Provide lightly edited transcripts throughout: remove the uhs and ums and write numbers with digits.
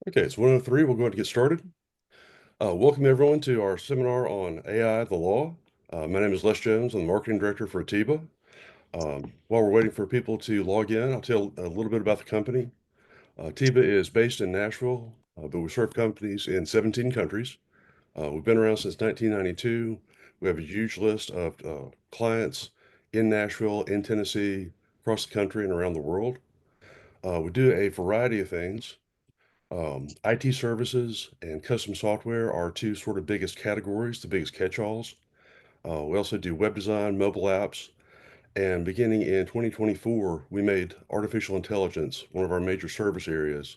Okay, it's 1:03. We're going to get started. Welcome everyone to our seminar on AI, the law. My name is Les Jones. I'm the marketing director for Atiba. While we're waiting for people to log in, I'll tell a little bit about the company. Atiba is based in Nashville, but we serve companies in 17 countries. We've been around since 1992. We have a huge list of clients in Nashville, in Tennessee, across the country, and around the world. We do a variety of things. IT services and custom software are two sort of biggest categories, the biggest catch-alls. We also do web design, mobile apps, and beginning in 2024, we made artificial intelligence one of our major service areas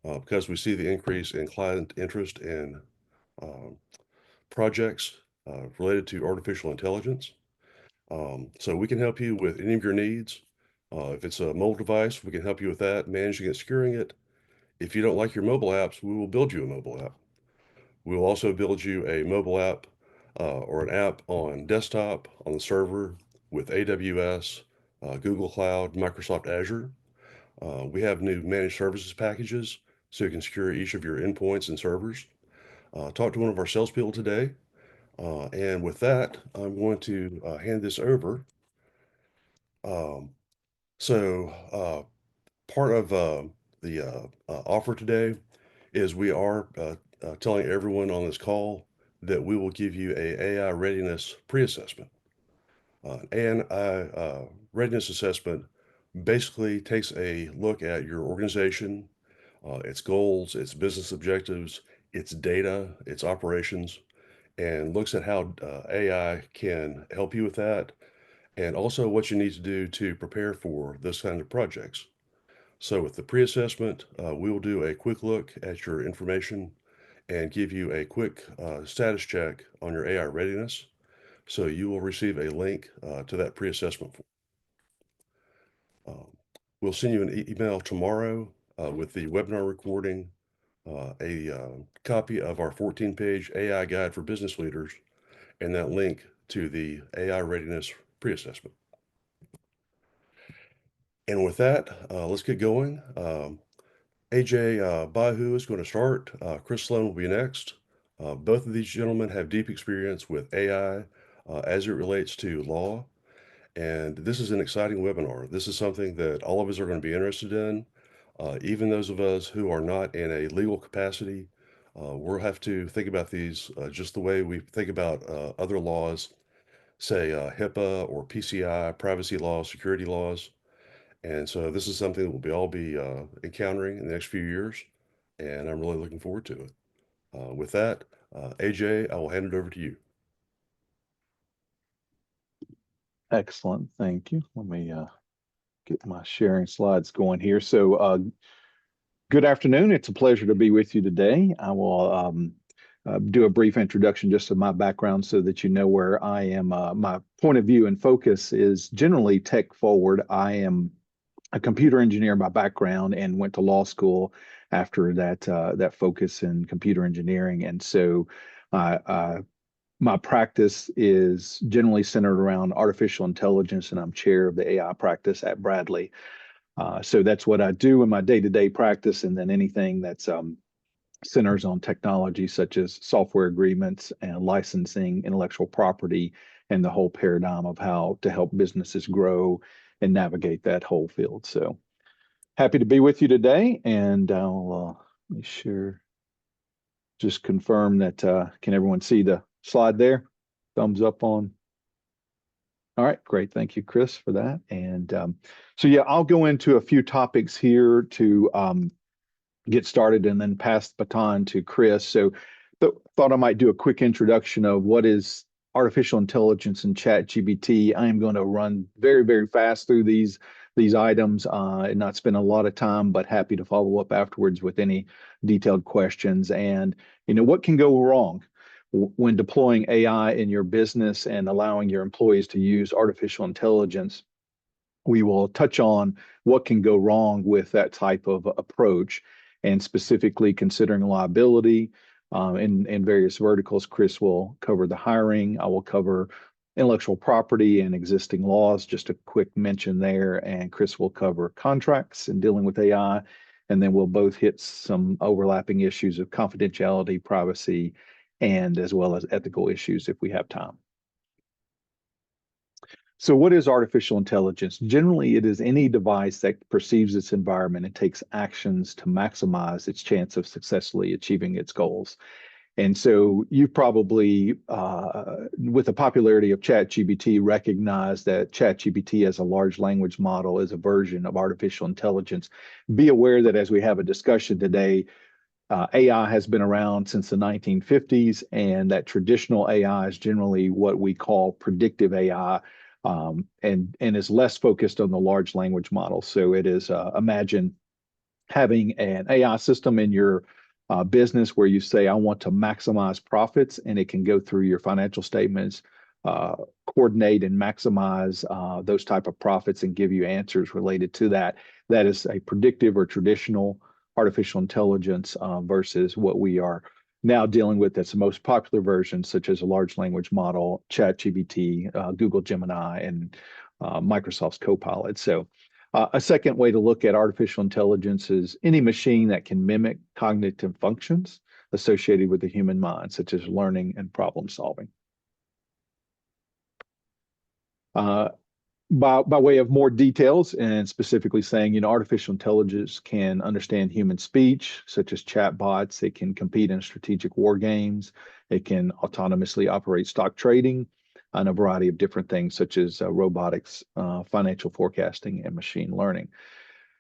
because we see the increase in client interest in um, projects related to artificial intelligence. So we can help you with any of your needs. If it's a mobile device, we can help you with that, managing it, securing it. If you don't like your mobile apps, we will build you a mobile app. We will also build you a mobile app or an app on desktop, on the server with AWS, Google Cloud, Microsoft Azure. We have new managed services packages so you can secure each of your endpoints and servers. Talk to one of our salespeople today. And with that, I'm going to hand this over. Um, so part of the offer today is we are telling everyone on this call that we will give you a AI readiness pre-assessment. AI readiness assessment basically takes a look at your organization, its goals, its business objectives, its data, its operations, and looks at how AI can help you with that, and also what you need to do to prepare for this kind of projects. So with the pre-assessment, we will do a quick look at your information and give you a quick status check on your AI readiness. So you will receive a link to that pre-assessment. Um, we'll send you an email tomorrow with the webinar recording, a copy of our 14-page AI guide for business leaders, and that link to the AI readiness pre-assessment. And with that, let's get going. A.J. Bahou is going to start. Chris Sloan will be next. Both of these gentlemen have deep experience with AI as it relates to law. And this is an exciting webinar. This is something that all of us are going to be interested in. Even those of us who are not in a legal capacity, we'll have to think about these just the way we think about other laws, say HIPAA or PCI, privacy laws, security laws. And so this is something that we'll all be encountering in the next few years, and I'm really looking forward to it. With that, AJ, I will hand it over to you. Excellent. Thank you. Let me get my sharing slides going here. So good afternoon. It's a pleasure to be with you today. I will do a brief introduction just of my background so that you know where I am. My point of view and focus is generally tech forward. I am a computer engineer by background and went to law school after that focus in computer engineering. And so my practice is generally centered around artificial intelligence, and I'm chair of the AI practice at Bradley. So that's what I do in my day-to-day practice, and then anything that's centers on technology such as software agreements and licensing, intellectual property, and the whole paradigm of how to help businesses grow and navigate that whole field. So happy to be with you today, and I'll be sure just confirm that can everyone see the slide there? Thumbs up on. All right, great. Thank you, Chris, for that. And so, yeah, I'll go into a few topics here to get started and then pass the baton to Chris. So thought I might do a quick introduction of what is artificial intelligence and ChatGPT. I am going to run very, very fast through these items and not spend a lot of time, but happy to follow up afterwards with any detailed questions. And, what can go wrong when deploying AI in your business and allowing your employees to use artificial intelligence? We will touch on what can go wrong with that type of approach, and specifically considering liability in various verticals. Chris will cover the hiring. I will cover intellectual property and existing laws, just a quick mention there. And Chris will cover contracts and dealing with AI. and then we'll both hit some overlapping issues of confidentiality, privacy, and as well as ethical issues if we have time. So what is artificial intelligence? Generally, it is any device that perceives its environment and takes actions to maximize its chance of successfully achieving its goals. And so you probably, with the popularity of ChatGPT, recognize that ChatGPT as a large language model is a version of artificial intelligence. Be aware that as we have a discussion today, AI has been around since the 1950s, and that traditional AI is generally what we call predictive AI, and is less focused on the large language model. So it is, imagine having an AI system in your business where you say, I want to maximize profits, and it can go through your financial statements, coordinate and maximize those type of profits and give you answers related to that. That is a predictive or traditional artificial intelligence versus what we are now dealing with that's the most popular version, such as a large language model, ChatGPT, Google Gemini, and Microsoft's Copilot. So a second way to look at artificial intelligence is any machine that can mimic cognitive functions associated with the human mind, such as learning and problem solving. By way of more details and specifically saying, artificial intelligence can understand human speech, such as chatbots. It can compete in strategic war games. It can autonomously operate stock trading and a variety of different things, such as robotics, financial forecasting, and machine learning.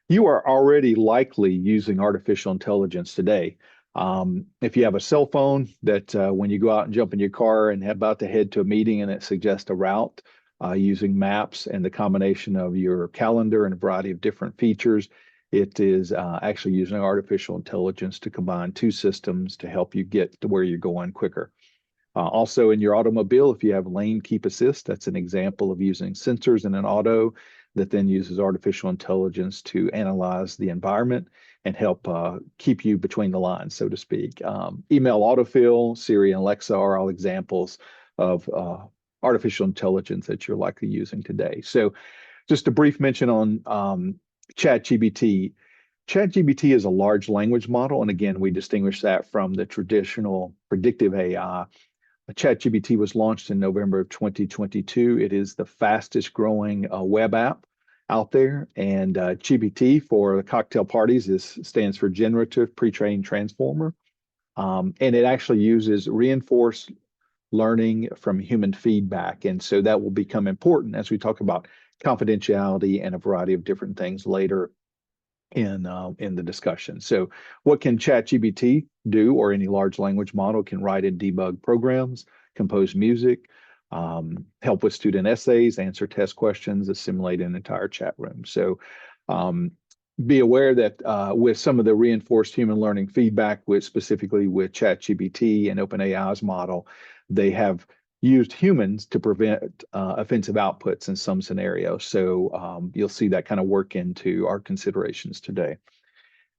You are already likely using artificial intelligence today. If you have a cell phone that when you go out and jump in your car and about to head to a meeting and it suggests a route, using maps and the combination of your calendar and a variety of different features, it is actually using artificial intelligence to combine two systems to help you get to where you're going quicker. Also in your automobile, if you have lane keep assist, that's an example of using sensors in an auto that then uses artificial intelligence to analyze the environment and help keep you between the lines, so to speak. Email autofill, Siri, and Alexa are all examples of artificial intelligence that you're likely using today. So just a brief mention on ChatGPT. ChatGPT is a large language model, and again, we distinguish that from the traditional predictive AI. ChatGPT was launched in November of 2022. It is the fastest growing web app out there, and GPT for the cocktail parties stands for Generative Pre-trained Transformer, and it actually uses reinforced learning from human feedback. And so that will become important as we talk about confidentiality and a variety of different things later in the discussion. So what can ChatGPT do, or any large language model? Can write and debug programs, compose music, help with student essays, answer test questions, assimilate an entire chat room. So be aware that with some of the reinforced human learning feedback, specifically with ChatGPT and OpenAI's model, they have used humans to prevent offensive outputs in some scenarios. So you'll see that kind of work into our considerations today.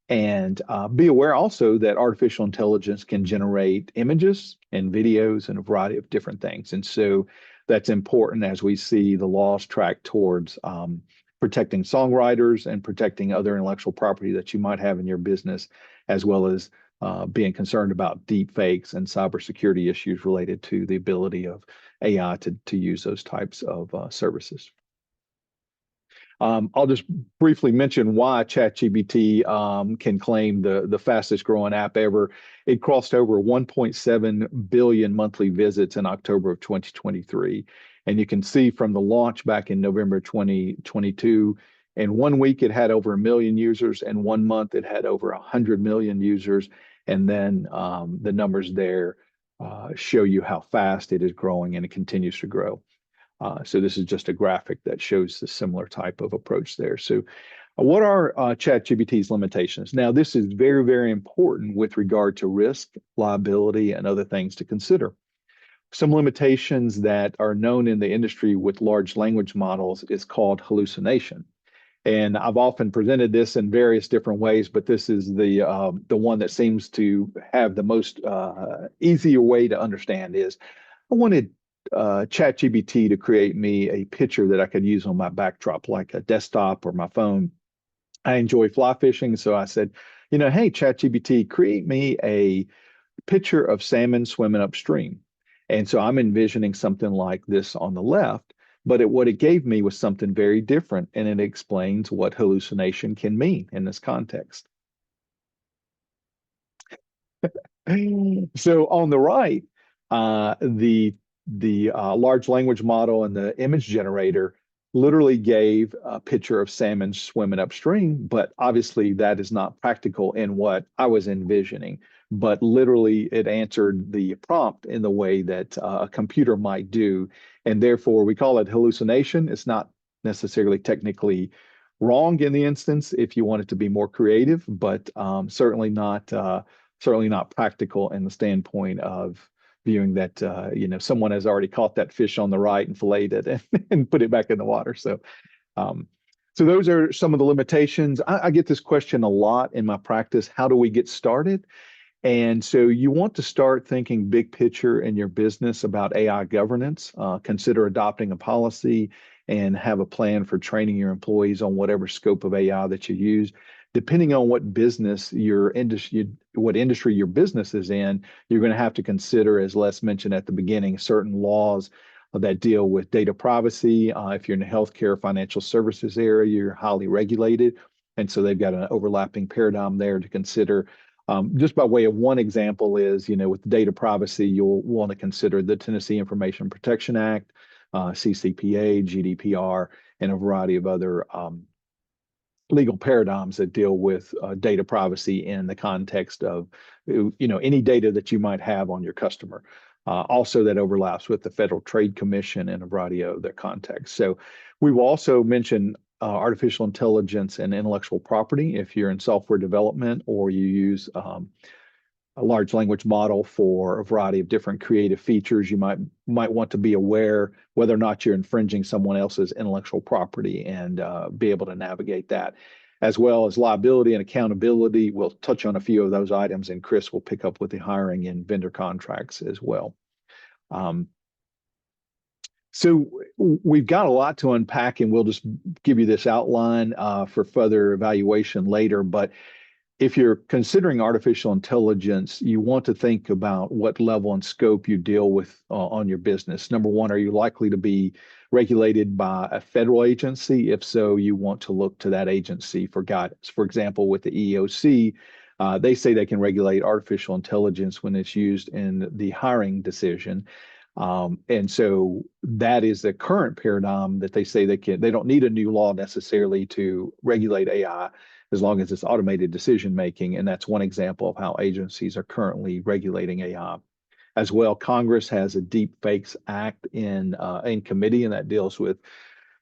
And be aware also that artificial intelligence can generate images and videos and a variety of different things. And so that's important as we see the laws track towards protecting songwriters and protecting other intellectual property that you might have in your business, as well as being concerned about deep fakes and cybersecurity issues related to the ability of AI to use those types of services. I'll just briefly mention why ChatGPT can claim the fastest growing app ever. It crossed over 1.7 billion monthly visits in October of 2023. And you can see from the launch back in November 2022, in 1 week, it had over 1 million users. In 1 month, it had over 100 million users. And then the numbers there show you how fast it is growing, and it continues to grow. So this is just a graphic that shows the similar type of approach there. So what are ChatGPT's limitations? Now, this is very, very important with regard to risk, liability, and other things to consider. Some limitations that are known in the industry with large language models is called hallucination. And I've often presented this in various different ways, but this is the one that seems to have the most easier way to understand is I wanted ChatGPT to create me a picture that I could use on my backdrop, like a desktop or my phone. I enjoy fly fishing. So I said, hey, ChatGPT, create me a picture of salmon swimming upstream. And so I'm envisioning something like this on the left, but what it gave me was something very different. And it explains what hallucination can mean in this context. So on the right, the large language model and the image generator literally gave a picture of salmon swimming upstream, but obviously that is not practical in what I was envisioning. But literally, it answered the prompt in the way that a computer might do, and therefore we call it hallucination. It's not necessarily technically wrong in the instance if you want it to be more creative, but certainly not practical in the standpoint of viewing that someone has already caught that fish on the right and filleted it and put it back in the water. Um, so those are some of the limitations. I get this question a lot in my practice. How do we get started? And so you want to start thinking big picture in your business about AI governance. Consider adopting a policy and have a plan for training your employees on whatever scope of AI that you use. Depending on what business your industry, what industry your business is in, you're going to have to consider, as Les mentioned at the beginning, certain laws that deal with data privacy. If you're in the healthcare financial services area, you're highly regulated. And so they've got an overlapping paradigm there to consider. Just by way of one example is, with data privacy, you'll want to consider the Tennessee Information Protection Act, CCPA, GDPR, and a variety of other legal paradigms that deal with data privacy in the context of, any data that you might have on your customer. Also, that overlaps with the Federal Trade Commission and a variety of other contexts. So we will also mention artificial intelligence and intellectual property if you're in software development or you use a large language model for a variety of different creative features. You might want to be aware whether or not you're infringing someone else's intellectual property and be able to navigate that, as well as liability and accountability. We'll touch on a few of those items, and Chris will pick up with the hiring and vendor contracts as well. So we've got a lot to unpack, and we'll just give you this outline for further evaluation later. But if you're considering artificial intelligence, you want to think about what level and scope you deal with on your business. Number one, are you likely to be regulated by a federal agency? If so, you want to look to that agency for guidance. For example, with the EEOC, they say they can regulate artificial intelligence when it's used in the hiring decision. And so that is the current paradigm that they say they don't need a new law necessarily to regulate AI as long as it's automated decision making. And that's one example of how agencies are currently regulating AI. As well, Congress has a Deep Fakes Act in committee, and that deals with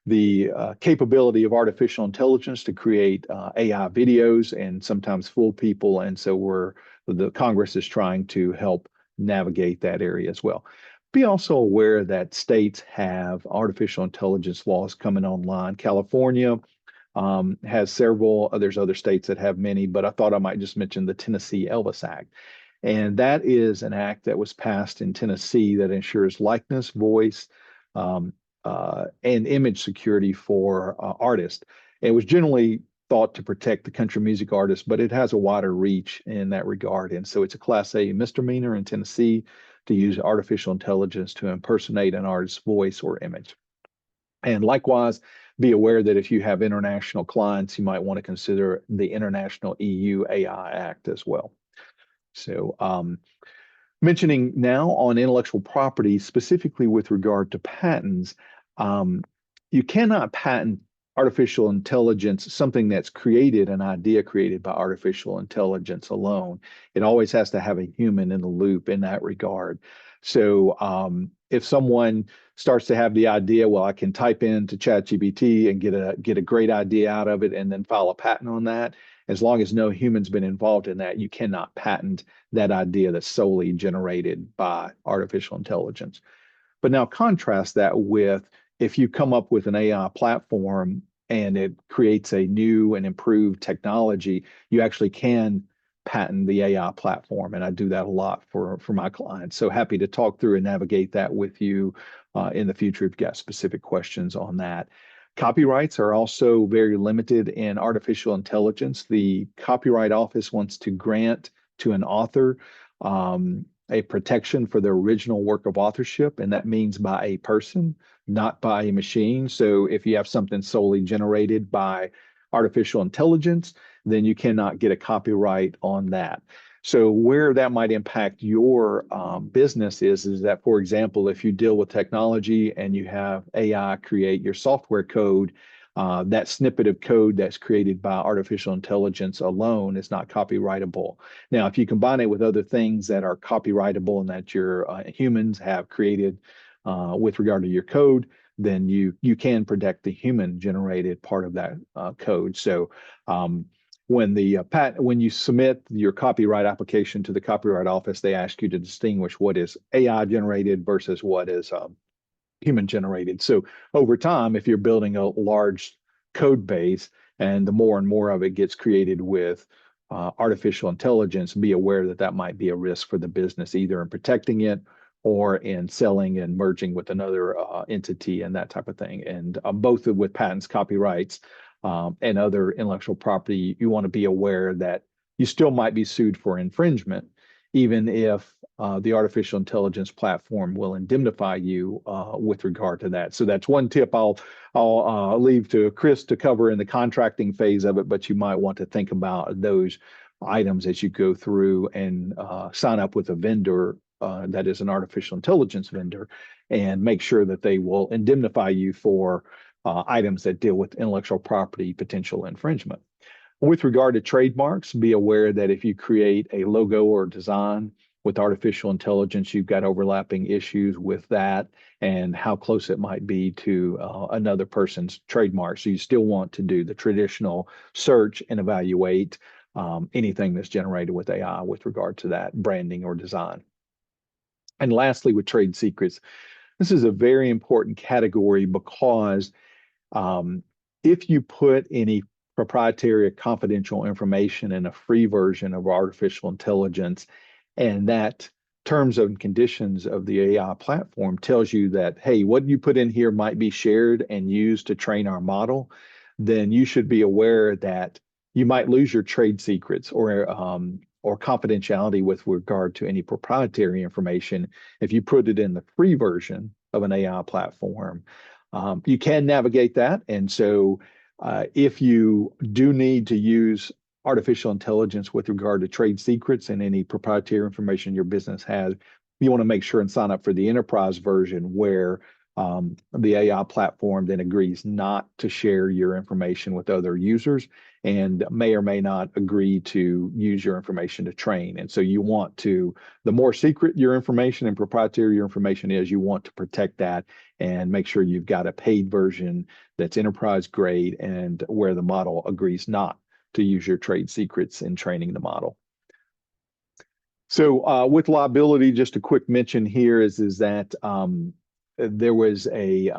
the capability of artificial intelligence to create AI videos and sometimes fool people. And so the Congress is trying to help navigate that area as well. Be also aware that states have artificial intelligence laws coming online. California has several, there's other states that have many, but I thought I might just mention the Tennessee Elvis Act. And that is an act that was passed in Tennessee that ensures likeness, voice, and image security for artists. It was generally thought to protect the country music artists, but it has a wider reach in that regard. And so it's a Class A misdemeanor in Tennessee to use artificial intelligence to impersonate an artist's voice or image. And likewise, be aware that if you have international clients, you might want to consider the International EU AI Act as well. So, mentioning now on intellectual property, specifically with regard to patents, you cannot patent artificial intelligence, something that's created, an idea created by artificial intelligence alone. It always has to have a human in the loop in that regard. So if someone starts to have the idea, well, I can type into ChatGPT and get a great idea out of it and then file a patent on that, as long as no human's been involved in that, you cannot patent that idea that's solely generated by artificial intelligence. But now contrast that with if you come up with an AI platform and it creates a new and improved technology, you actually can patent the AI platform. And I do that a lot for my clients. So happy to talk through and navigate that with you in the future if you've got specific questions on that. Copyrights are also very limited in artificial intelligence. The Copyright Office wants to grant to an author a protection for their original work of authorship, and that means by a person, not by a machine. So if you have something solely generated by artificial intelligence, then you cannot get a copyright on that. So where that might impact your business is that, for example, if you deal with technology and you have AI create your software code, that snippet of code that's created by artificial intelligence alone is not copyrightable. Now, if you combine it with other things that are copyrightable and that your humans have created with regard to your code, then you can protect the human generated part of that code. So when you submit your copyright application to the Copyright Office, they ask you to distinguish what is AI generated versus what is human generated. So over time, if you're building a large code base and the more and more of it gets created with artificial intelligence, be aware that that might be a risk for the business, either in protecting it or in selling and merging with another entity and that type of thing. And both with patents, copyrights, and other intellectual property, you want to be aware that you still might be sued for infringement, even if the artificial intelligence platform will indemnify you with regard to that. So that's one tip I'll leave to Chris to cover in the contracting phase of it, but you might want to think about those items as you go through and sign up with a vendor that is an artificial intelligence vendor, and make sure that they will indemnify you for items that deal with intellectual property potential infringement. With regard to trademarks, be aware that if you create a logo or design with artificial intelligence, you've got overlapping issues with that and how close it might be to another person's trademark. So you still want to do the traditional search and evaluate anything that's generated with AI with regard to that branding or design. And lastly, with trade secrets, this is a very important category because if you put any proprietary or confidential information in a free version of artificial intelligence, and that terms and conditions of the AI platform tells you that, hey, what you put in here might be shared and used to train our model, then you should be aware that you might lose your trade secrets or confidentiality with regard to any proprietary information if you put it in the free version of an AI platform. You can navigate that. And so if you do need to use artificial intelligence with regard to trade secrets and any proprietary information your business has, you want to make sure and sign up for the enterprise version where the AI platform then agrees not to share your information with other users and may or may not agree to use your information to train. And so you want to, the more secret your information and proprietary your information is, you want to protect that and make sure you've got a paid version that's enterprise grade and where the model agrees not to use your trade secrets in training the model. So with liability, just a quick mention here is that there was a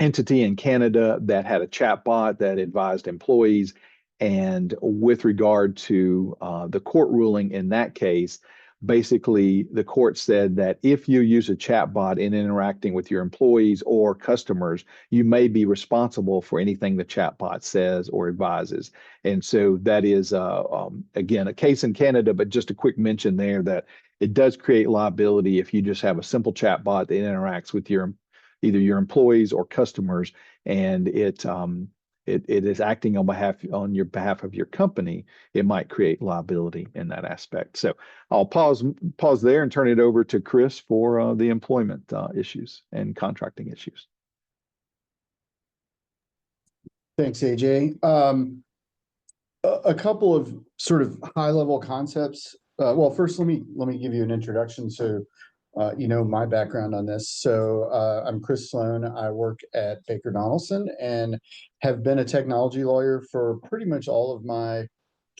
entity in Canada that had a chatbot that advised employees. And with regard to the court ruling in that case, basically the court said that if you use a chatbot in interacting with your employees or customers, you may be responsible for anything the chatbot says or advises. And so that is, again, a case in Canada, but just a quick mention there that it does create liability if you just have a simple chatbot that interacts with either your employees or customers, and it is acting on your behalf of your company. It might create liability in that aspect. So I'll pause there and turn it over to Chris for the employment issues and contracting issues. Thanks, AJ. A couple of sort of high-level concepts. Well, first, let me give you an introduction to my background on this. So I'm Chris Sloan. I work at Baker Donaldson and have been a technology lawyer for pretty much all of my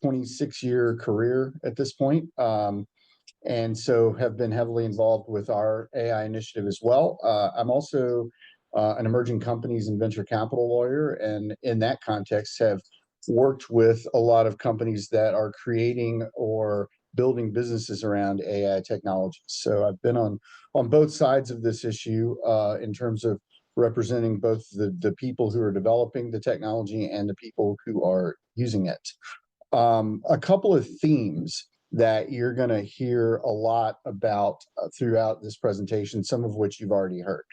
26-year career at this point. And so have been heavily involved with our AI initiative as well. I'm also an emerging companies and venture capital lawyer, and in that context have worked with a lot of companies that are creating or building businesses around AI technology. So I've been on both sides of this issue in terms of representing both the people who are developing the technology and the people who are using it. A couple of themes that you're going to hear a lot about throughout this presentation, some of which you've already heard.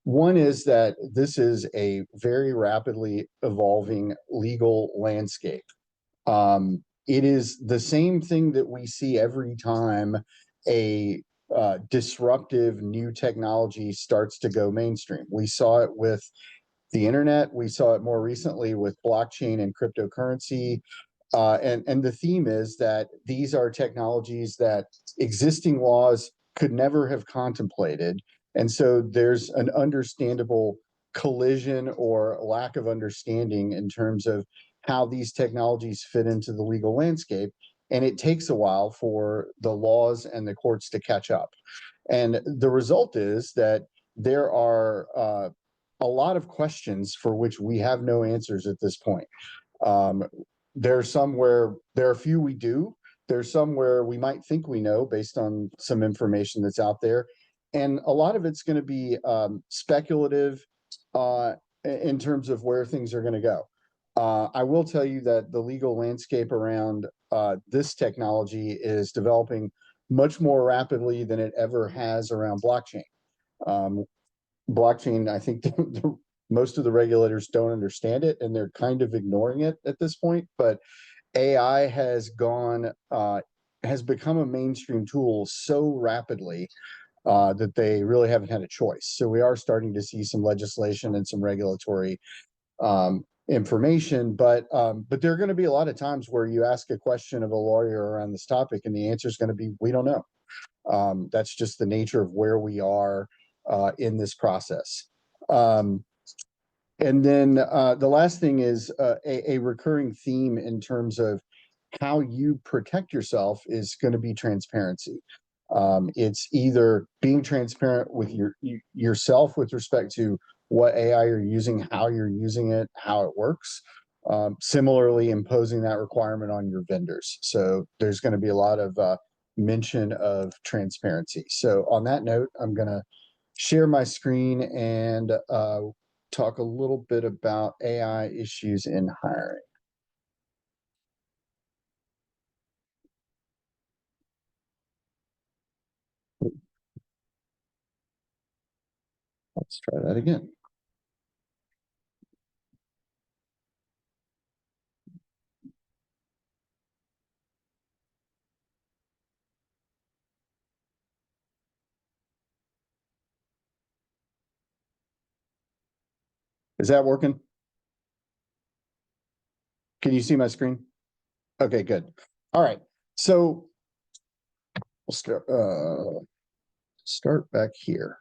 One is that this is a very rapidly evolving legal landscape. It is the same thing that we see every time a disruptive new technology starts to go mainstream. We saw it with the internet. We saw it more recently with blockchain and cryptocurrency. And the theme is that these are technologies that existing laws could never have contemplated. And so there's an understandable collision or lack of understanding in terms of how these technologies fit into the legal landscape. And it takes a while for the laws and the courts to catch up. And the result is that there are a lot of questions for which we have no answers at this point. There are some where there are a few we do. There's some where we might think we know based on some information that's out there. And a lot of it's going to be speculative in terms of where things are going to go. I will tell you that the legal landscape around this technology is developing much more rapidly than it ever has around blockchain. Blockchain, I think most of the regulators don't understand it and they're kind of ignoring it at this point, but AI has become a mainstream tool so rapidly that they really haven't had a choice. So we are starting to see some legislation and some regulatory information, but there are going to be a lot of times where you ask a question of a lawyer around this topic and the answer is going to be, we don't know. That's just the nature of where we are in this process. And then the last thing is a recurring theme in terms of how you protect yourself is going to be transparency. It's either being transparent with yourself with respect to what AI you're using, how you're using it, how it works. Similarly, imposing that requirement on your vendors. So there's going to be a lot of mention of transparency. So on that note, I'm going to share my screen and talk a little bit about AI issues in hiring. Let's try that again. Is that working? Can you see my screen? Okay, good. All right. So we'll start back here.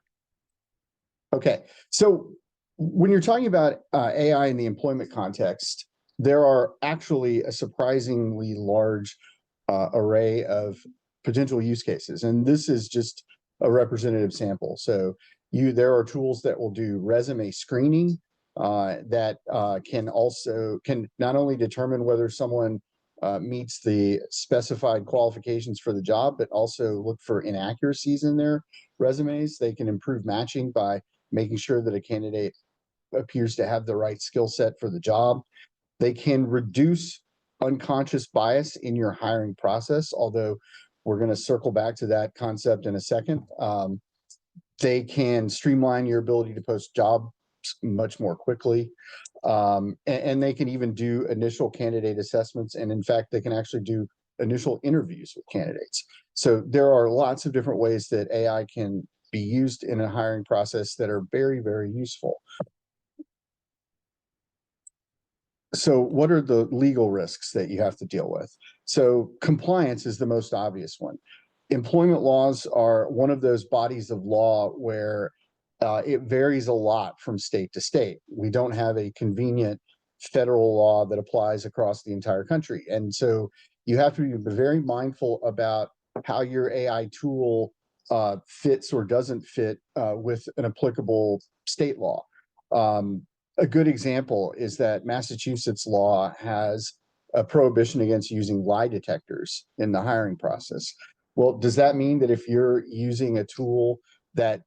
Okay. So when you're talking about AI in the employment context, there are actually a surprisingly large array of potential use cases. And this is just a representative sample. So there are tools that will do resume screening that can not only determine whether someone meets the specified qualifications for the job, but also look for inaccuracies in their resumes. They can improve matching by making sure that a candidate appears to have the right skill set for the job. They can reduce unconscious bias in your hiring process, although we're going to circle back to that concept in a second. They can streamline your ability to post jobs much more quickly. And they can even do initial candidate assessments. And in fact, they can actually do initial interviews with candidates. So there are lots of different ways that AI can be used in a hiring process that are very, very useful. So what are the legal risks that you have to deal with? So compliance is the most obvious one. Employment laws are one of those bodies of law where it varies a lot from state to state. We don't have a convenient federal law that applies across the entire country. And so you have to be very mindful about how your AI tool fits or doesn't fit with an applicable state law. A good example is that Massachusetts law has a prohibition against using lie detectors in the hiring process. Well, does that mean that if you're using a tool that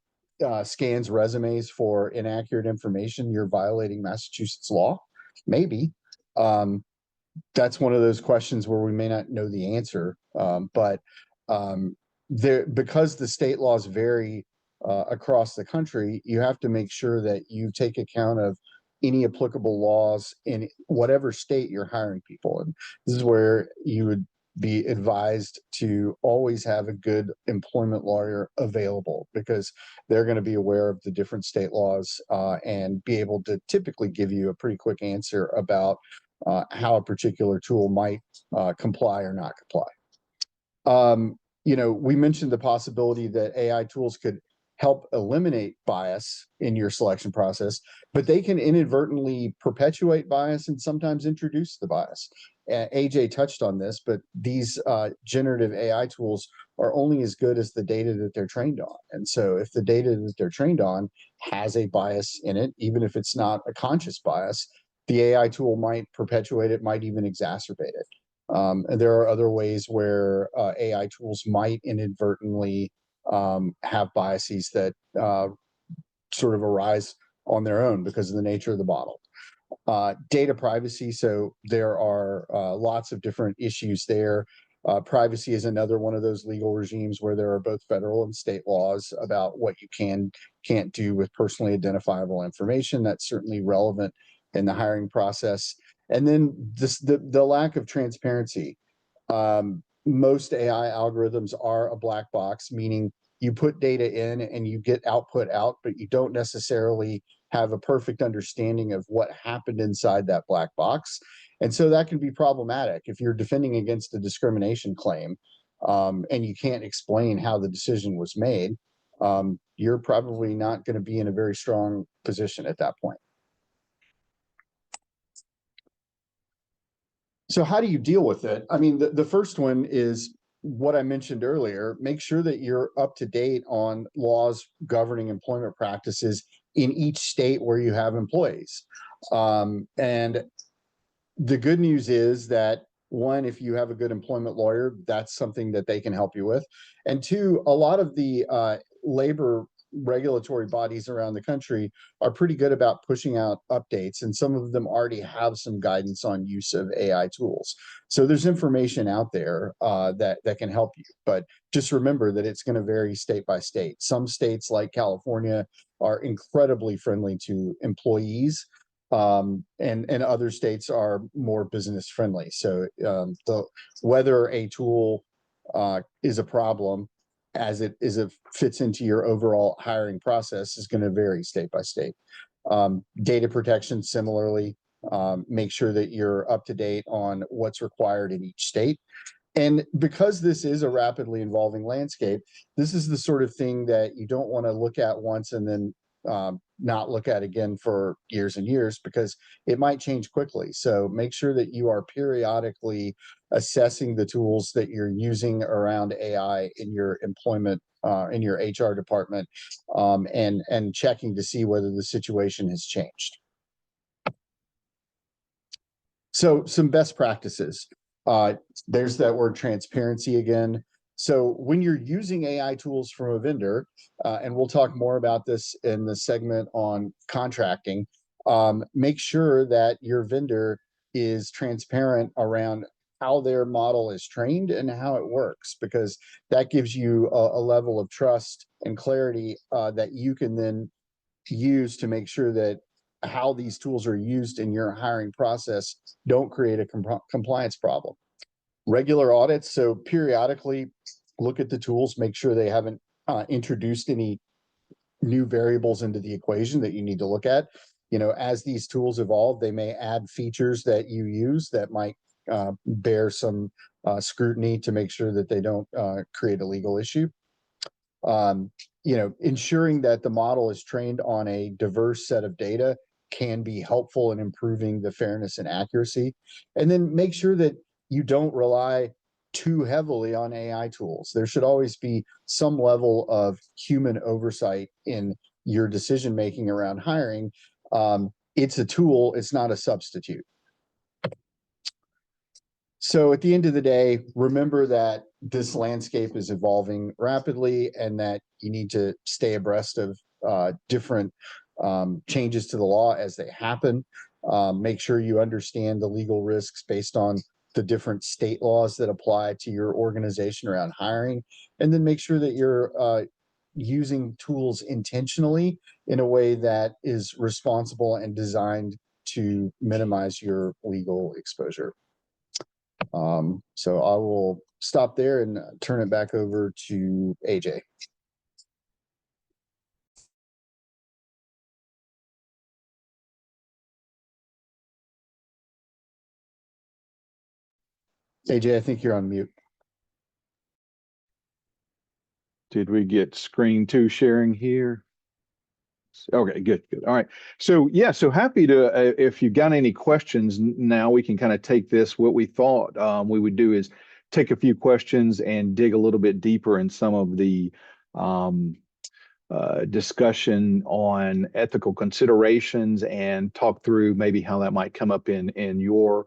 scans resumes for inaccurate information, you're violating Massachusetts law? Maybe. That's one of those questions where we may not know the answer. But because the state laws vary across the country, you have to make sure that you take account of any applicable laws in whatever state you're hiring people in. This is where you would be advised to always have a good employment lawyer available, because they're going to be aware of the different state laws and be able to typically give you a pretty quick answer about how a particular tool might comply or not comply. We mentioned the possibility that AI tools could help eliminate bias in your selection process, but they can inadvertently perpetuate bias and sometimes introduce the bias. AJ touched on this, but these generative AI tools are only as good as the data that they're trained on. And so if the data that they're trained on has a bias in it, even if it's not a conscious bias, the AI tool might perpetuate it, might even exacerbate it. And there are other ways where AI tools might inadvertently have biases that sort of arise on their own because of the nature of the model. Data privacy. So there are lots of different issues there. Privacy is another one of those legal regimes where there are both federal and state laws about what you can't do with personally identifiable information. That's certainly relevant in the hiring process. And then the lack of transparency. Most AI algorithms are a black box, meaning you put data in and you get output out, but you don't necessarily have a perfect understanding of what happened inside that black box. And so that can be problematic if you're defending against a discrimination claim and you can't explain how the decision was made. You're probably not going to be in a very strong position at that point. So how do you deal with it? I mean, the first one is what I mentioned earlier. Make sure that you're up to date on laws governing employment practices in each state where you have employees. And the good news is that, one, if you have a good employment lawyer, that's something that they can help you with. And two, a lot of the labor regulatory bodies around the country are pretty good about pushing out updates, and some of them already have some guidance on use of AI tools. So there's information out there that can help you, but just remember that it's going to vary state by state. Some states like California are incredibly friendly to employees, and other states are more business friendly. So whether a tool is a problem as it fits into your overall hiring process is going to vary state by state. Data protection, similarly, make sure that you're up to date on what's required in each state. And because this is a rapidly evolving landscape, this is the sort of thing that you don't want to look at once and then not look at again for years and years, because it might change quickly. So make sure that you are periodically assessing the tools that you're using around AI in your employment, in your HR department, and checking to see whether the situation has changed. So some best practices. There's that word transparency again. So when you're using AI tools from a vendor, and we'll talk more about this in the segment on contracting, make sure that your vendor is transparent around how their model is trained and how it works, because that gives you a level of trust and clarity that you can then use to make sure that how these tools are used in your hiring process don't create a compliance problem. Regular audits, so periodically look at the tools, make sure they haven't introduced any new variables into the equation that you need to look at. As these tools evolve, they may add features that you use that might bear some scrutiny to make sure that they don't create a legal issue. Ensuring that the model is trained on a diverse set of data can be helpful in improving the fairness and accuracy. And then make sure that you don't rely too heavily on AI tools. There should always be some level of human oversight in your decision making around hiring. It's a tool, it's not a substitute. So at the end of the day, remember that this landscape is evolving rapidly and that you need to stay abreast of different changes to the law as they happen. Make sure you understand the legal risks based on the different state laws that apply to your organization around hiring, and then make sure that you're using tools intentionally in a way that is responsible and designed to minimize your legal exposure. So I will stop there and turn it back over to AJ. AJ, I think you're on mute. Did we get screen 2 sharing here? Okay, good. All right. So yeah, so happy to, if you got any questions now, we can kind of take this. What we thought we would do is take a few questions and dig a little bit deeper in some of the discussion on ethical considerations and talk through maybe how that might come up in your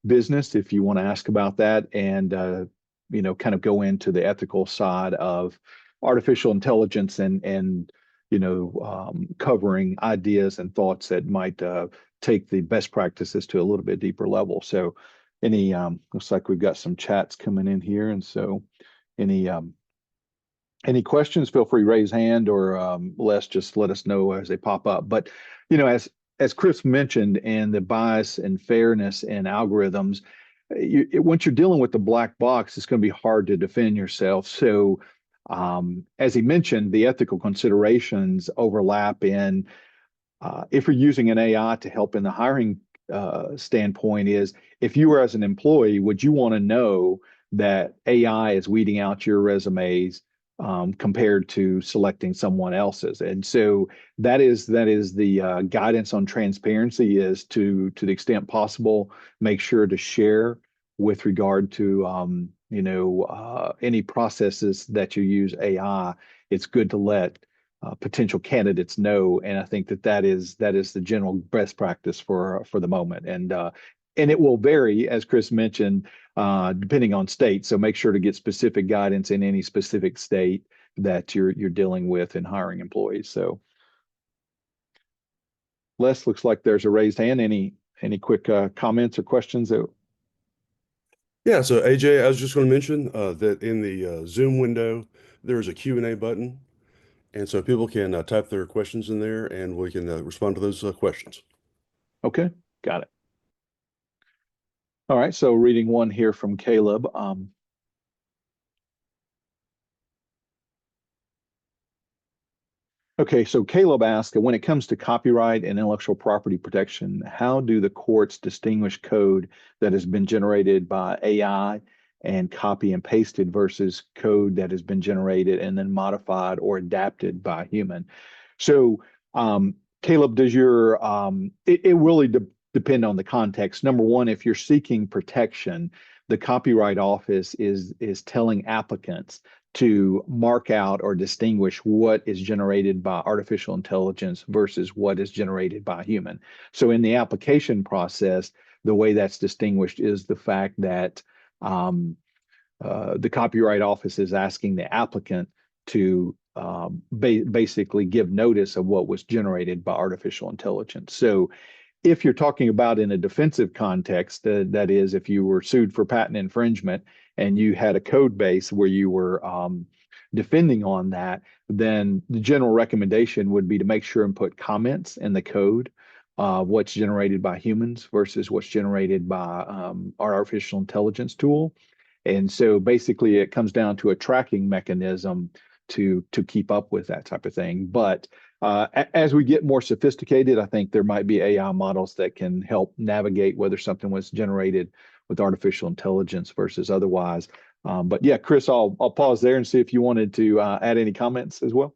business if you want to ask about that, and kind of go into the ethical side of artificial intelligence and covering ideas and thoughts that might take the best practices to a little bit deeper level. So looks like we've got some chats coming in here, and so any questions, feel free to raise hand, or Les, just let us know as they pop up. But as Chris mentioned, and the bias and fairness in algorithms, once you're dealing with the black box, it's going to be hard to defend yourself. So as he mentioned, the ethical considerations overlap in if you're using an AI to help in the hiring standpoint, is if you were as an employee, would you want to know that AI is weeding out your resumes compared to selecting someone else's? And so that is the guidance on transparency, is to the extent possible, make sure to share with regard to any processes that you use AI. It's good to let potential candidates know, and I think that is the general best practice for the moment. And it will vary, as Chris mentioned, depending on state. So make sure to get specific guidance in any specific state that you're dealing with in hiring employees. So, Les, looks like there's a raised hand. Any quick comments or questions? Yeah, so AJ, I was just going to mention that in the Zoom window, there is a Q&A button. And so people can type their questions in there, and we can respond to those questions. Okay, got it. All right, so reading one here from Caleb. Okay, so Caleb asked, when it comes to copyright and intellectual property protection, how do the courts distinguish code that has been generated by AI and copy and pasted versus code that has been generated and then modified or adapted by a human? So, Caleb, does your it really depend on the context. Number one, if you're seeking protection, the Copyright Office is telling applicants to mark out or distinguish what is generated by artificial intelligence versus what is generated by human. So in the application process, the way that's distinguished is the fact that the Copyright Office is asking the applicant to basically give notice of what was generated by artificial intelligence. So if you're talking about in a defensive context, that is, if you were sued for patent infringement and you had a code base where you were defending on that, then the general recommendation would be to make sure and put comments in the code, what's generated by humans versus what's generated by our artificial intelligence tool. And so basically it comes down to a tracking mechanism to keep up with that type of thing. But as we get more sophisticated, I think there might be AI models that can help navigate whether something was generated with artificial intelligence versus otherwise. But yeah, Chris, I'll pause there and see if you wanted to add any comments as well.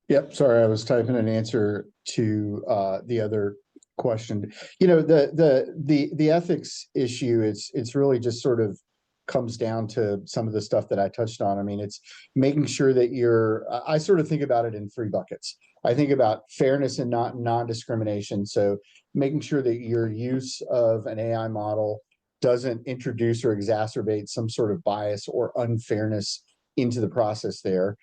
Yep, sorry, I was typing an answer to the other question. The ethics issue, it's really just sort of comes down to some of the stuff that I touched on. I mean, it's making sure that I sort of think about it in three buckets. I think about fairness and non-discrimination. So making sure that your use of an AI model doesn't introduce or exacerbate some sort of bias or unfairness into the process there.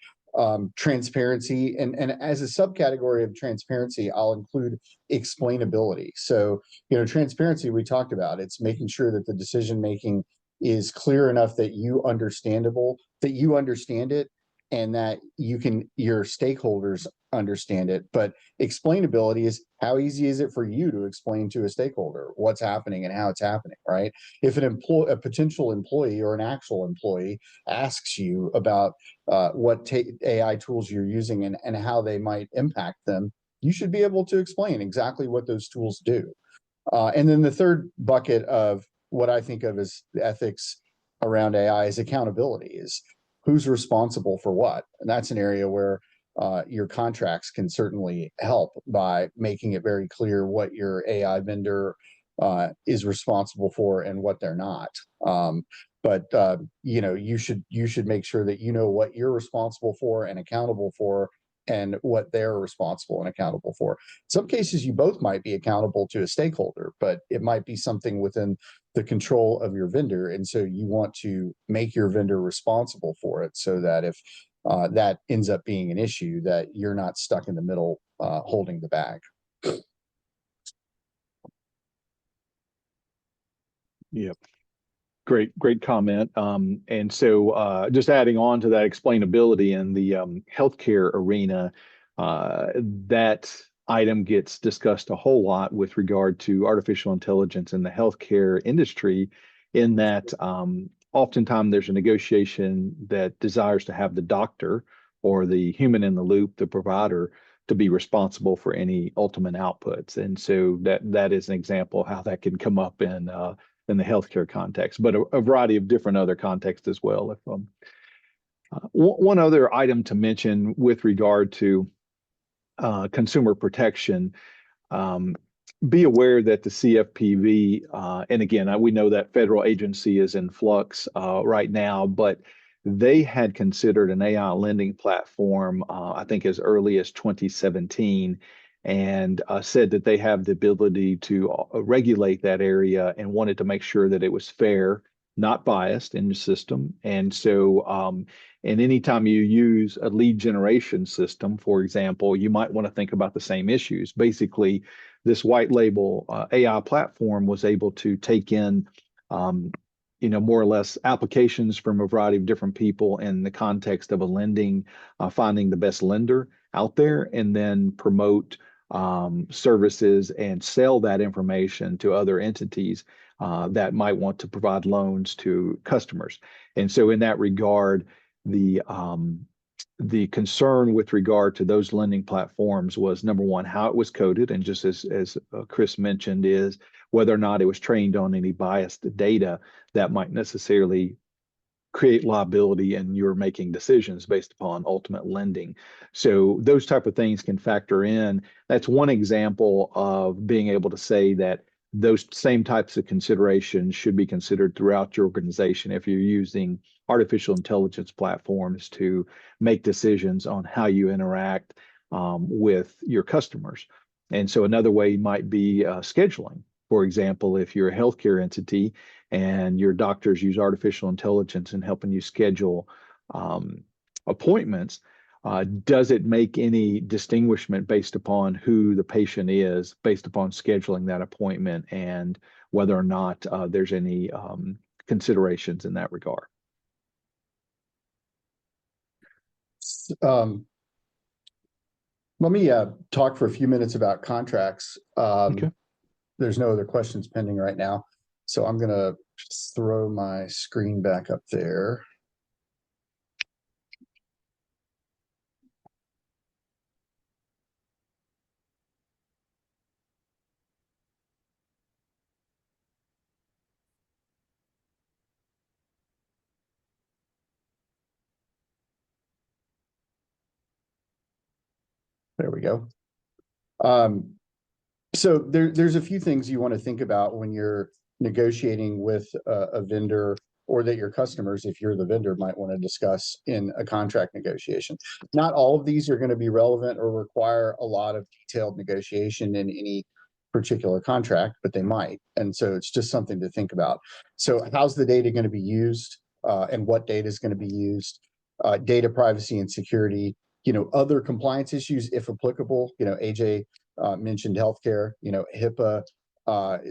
Transparency, and as a subcategory of transparency, I'll include explainability. So, transparency, we talked about, it's making sure that the decision making is clear enough that you understand it, and that your stakeholders understand it. But explainability is, how easy is it for you to explain to a stakeholder what's happening and how it's happening, right? If a potential employee or an actual employee asks you about what AI tools you're using and how they might impact them, you should be able to explain exactly what those tools do. And then the third bucket of what I think of as the ethics around AI is accountability, is who's responsible for what. And that's an area where your contracts can certainly help by making it very clear what your AI vendor is responsible for and what they're not. But you should make sure that you know what you're responsible for and accountable for, and what they're responsible and accountable for. In some cases, you both might be accountable to a stakeholder, but it might be something within the control of your vendor. And so you want to make your vendor responsible for it, so that if that ends up being an issue, that you're not stuck in the middle holding the bag. Yep. Great comment. And so just adding on to that explainability in the healthcare arena, that item gets discussed a whole lot with regard to artificial intelligence in the healthcare industry, in that oftentimes there's a negotiation that desires to have the doctor or the human in the loop, the provider, to be responsible for any ultimate outputs. And so that is an example of how that can come up in the healthcare context, but a variety of different other contexts as well. If one other item to mention with regard to consumer protection, be aware that the CFPB, and again, we know that federal agency is in flux right now, but they had considered an AI lending platform, I think as early as 2017, and said that they have the ability to regulate that area, and wanted to make sure that it was fair, not biased in the system. And so, and anytime you use a lead generation system, for example, you might want to think about the same issues. Basically, this white label AI platform was able to take in more or less applications from a variety of different people in the context of a lending, finding the best lender out there, and then promote services and sell that information to other entities that might want to provide loans to customers. And so in that regard, the concern with regard to those lending platforms was, number one, how it was coded, and just as Chris mentioned, is whether or not it was trained on any biased data that might necessarily create liability, and you're making decisions based upon ultimate lending. So those type of things can factor in. That's one example of being able to say that those same types of considerations should be considered throughout your organization if you're using artificial intelligence platforms to make decisions on how you interact with your customers. And so another way might be scheduling. For example, if you're a healthcare entity and your doctors use artificial intelligence in helping you schedule appointments, does it make any distinguishment based upon who the patient is, based upon scheduling that appointment, and whether or not there's any considerations in that regard? Let me talk for a few minutes about contracts. Okay. There's no other questions pending right now, so I'm going to throw my screen back up there. There we go. So there's a few things you want to think about when you're negotiating with a vendor, or that your customers, if you're the vendor, might want to discuss in a contract negotiation. Not all of these are going to be relevant or require a lot of detailed negotiation in any particular contract, but they might. And so it's just something to think about. So how's the data going to be used, and what data is going to be used? Data privacy and security, other compliance issues, if applicable. AJ mentioned healthcare. HIPAA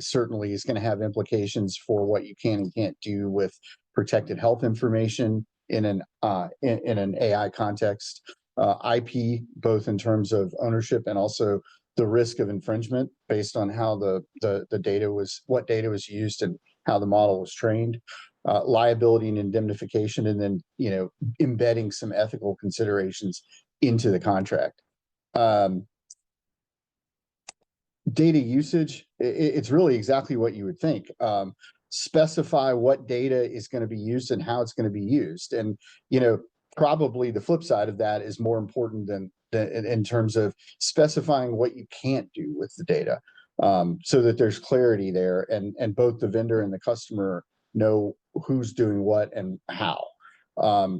certainly is going to have implications for what you can and can't do with protected health information in an AI context. IP, both in terms of ownership and also the risk of infringement based on how the data was, what data was used and how the model was trained. Liability and indemnification, and then embedding some ethical considerations into the contract. Data usage, it's really exactly what you would think. Specify what data is going to be used and how it's going to be used. And, probably the flip side of that is more important than in terms of specifying what you can't do with the data, so that there's clarity there, and both the vendor and the customer know who's doing what and how.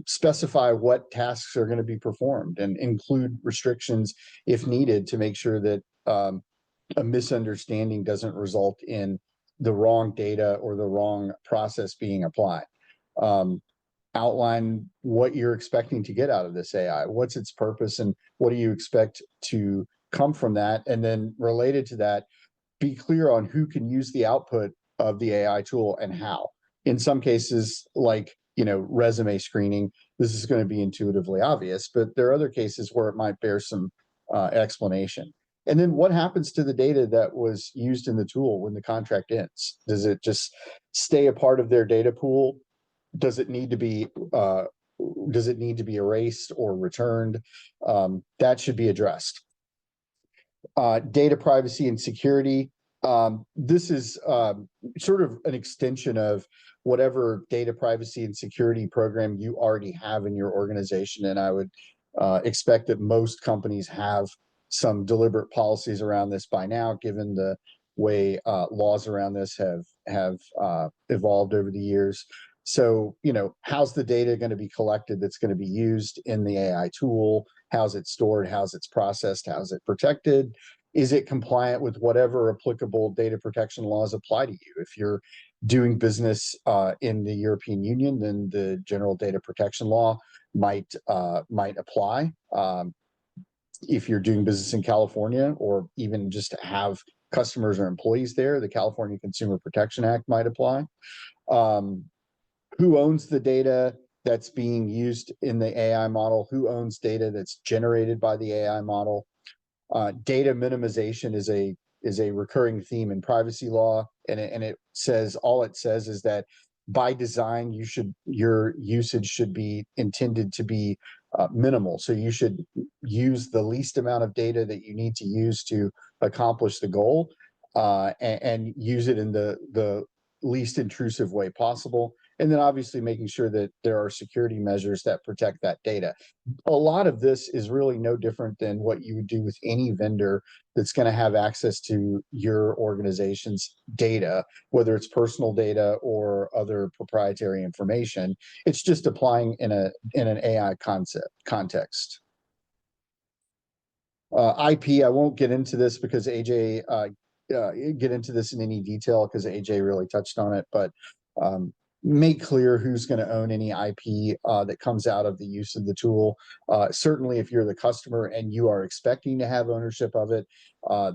Specify what tasks are going to be performed and include restrictions if needed to make sure that a misunderstanding doesn't result in the wrong data or the wrong process being applied. Outline what you're expecting to get out of this AI. What's its purpose, and what do you expect to come from that? And then related to that, be clear on who can use the output of the AI tool and how. In some cases, like resume screening, this is going to be intuitively obvious, but there are other cases where it might bear some explanation. And then what happens to the data that was used in the tool when the contract ends? Does it just stay a part of their data pool? Does it need to be erased or returned? That should be addressed. Data privacy and security. This is sort of an extension of whatever data privacy and security program you already have in your organization. And I would expect that most companies have some deliberate policies around this by now, given the way laws around this have evolved over the years. So, how's the data going to be collected that's going to be used in the AI tool? How's it stored? How's it processed? How's it protected? Is it compliant with whatever applicable data protection laws apply to you? If you're doing business in the European Union, then the general data protection law might apply. If you're doing business in California, or even just have customers or employees there, the California Consumer Protection Act might apply. Who owns the data that's being used in the AI model? Who owns data that's generated by the AI model? Data minimization is a recurring theme in privacy law, and it says, all it says is that by design, your usage should be intended to be minimal. So you should use the least amount of data that you need to use to accomplish the goal, and use it in the least intrusive way possible. And then obviously making sure that there are security measures that protect that data. A lot of this is really no different than what you would do with any vendor that's going to have access to your organization's data, whether it's personal data or other proprietary information. It's just applying in an AI context. IP, I won't get into this because AJ get into this in any detail because AJ really touched on it, but make clear who's going to own any IP that comes out of the use of the tool. Certainly, if you're the customer and you are expecting to have ownership of it,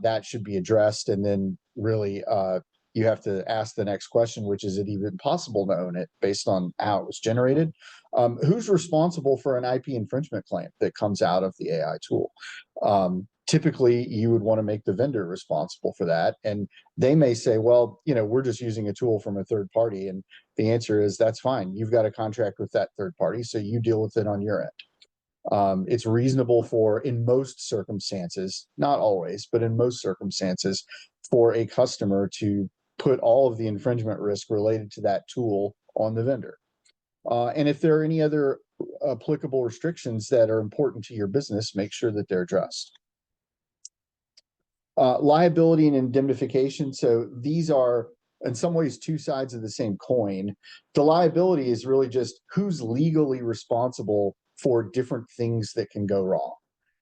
that should be addressed. And then really, you have to ask the next question, which is it even possible to own it based on how it was generated? Who's responsible for an IP infringement claim that comes out of the AI tool? Typically, you would want to make the vendor responsible for that. And they may say, well, we're just using a tool from a third party. And the answer is, that's fine. You've got a contract with that third party, so you deal with it on your end. It's reasonable in most circumstances, not always, but in most circumstances, for a customer to put all of the infringement risk related to that tool on the vendor. And if there are any other applicable restrictions that are important to your business, make sure that they're addressed. Liability and indemnification. So these are, in some ways, two sides of the same coin. The liability is really just who's legally responsible for different things that can go wrong.